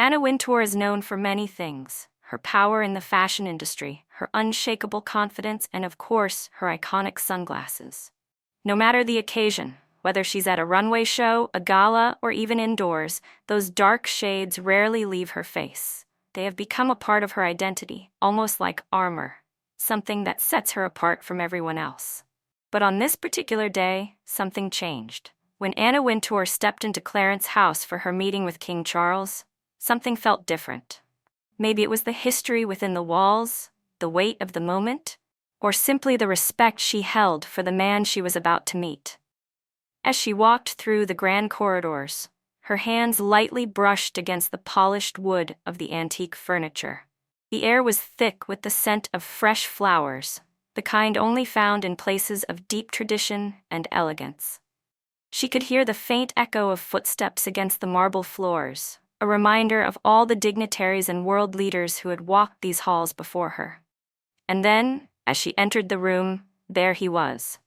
Anna Wintour is known for many things: her power in the fashion industry, her unshakable confidence, and of course, her iconic sunglasses. No matter the occasion, whether she's at a runway show, a gala, or even indoors, those dark shades rarely leave her face. They have become a part of her identity, almost like armor, something that sets her apart from everyone else. But on this particular day, something changed. When Anna Wintour stepped into Clarence's house for her meeting with King Charles, something felt different. Maybe it was the history within the walls, the weight of the moment, or simply the respect she held for the man she was about to meet. As she walked through the grand corridors, her hands lightly brushed against the polished wood of the antique furniture. The air was thick with the scent of fresh flowers, the kind only found in places of deep tradition and elegance. She could hear the faint echo of footsteps against the marble floors, a reminder of all the dignitaries and world leaders who had walked these halls before her. And then, as she entered the room, there he was.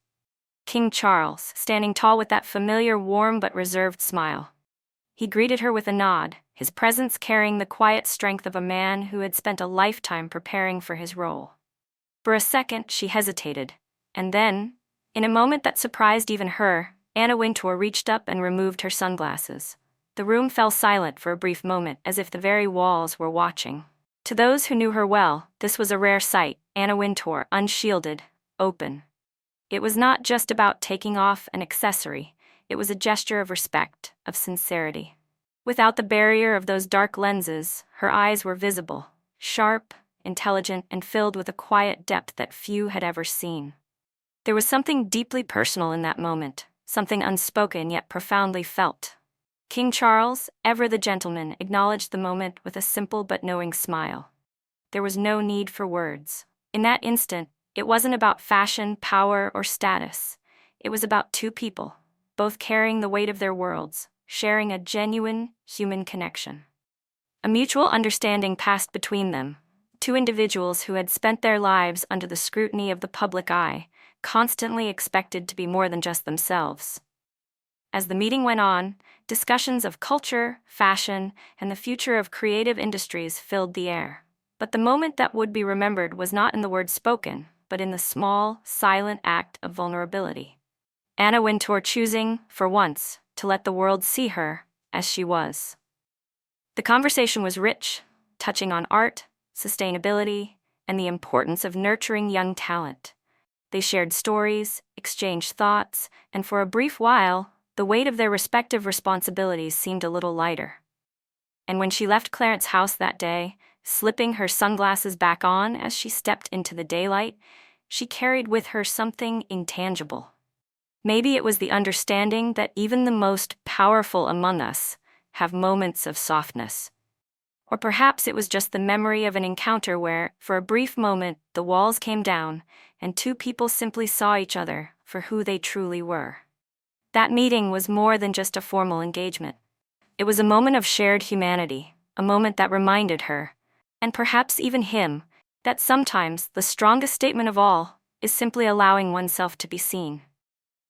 King Charles, standing tall with that familiar warm but reserved smile. He greeted her with a nod, his presence carrying the quiet strength of a man who had spent a lifetime preparing for his role. For a second, she hesitated, and then, in a moment that surprised even her, Anna Wintour reached up and removed her sunglasses. The room fell silent for a brief moment, as if the very walls were watching. To those who knew her well, this was a rare sight: Anna Wintour, unshielded, open. It was not just about taking off an accessory, it was a gesture of respect, of sincerity. Without the barrier of those dark lenses, her eyes were visible, sharp, intelligent, and filled with a quiet depth that few had ever seen. There was something deeply personal in that moment, something unspoken yet profoundly felt. King Charles, ever the gentleman, acknowledged the moment with a simple but knowing smile. There was no need for words. In that instant, it wasn't about fashion, power, or status. It was about two people, both carrying the weight of their worlds, sharing a genuine human connection. A mutual understanding passed between them, two individuals who had spent their lives under the scrutiny of the public eye, constantly expected to be more than just themselves. As the meeting went on, discussions of culture, fashion, and the future of creative industries filled the air. But the moment that would be remembered was not in the words spoken, but in the small, silent act of vulnerability. Anna Wintour choosing, for once, to let the world see her as she was. The conversation was rich, touching on art, sustainability, and the importance of nurturing young talent. They shared stories, exchanged thoughts, and for a brief while, the weight of their respective responsibilities seemed a little lighter. And when she left Clarence's house that day, slipping her sunglasses back on as she stepped into the daylight, she carried with her something intangible. Maybe it was the understanding that even the most powerful among us have moments of softness. Or perhaps it was just the memory of an encounter where, for a brief moment, the walls came down, and two people simply saw each other for who they truly were. That meeting was more than just a formal engagement. It was a moment of shared humanity, a moment that reminded her, and perhaps even him, that sometimes the strongest statement of all is simply allowing oneself to be seen.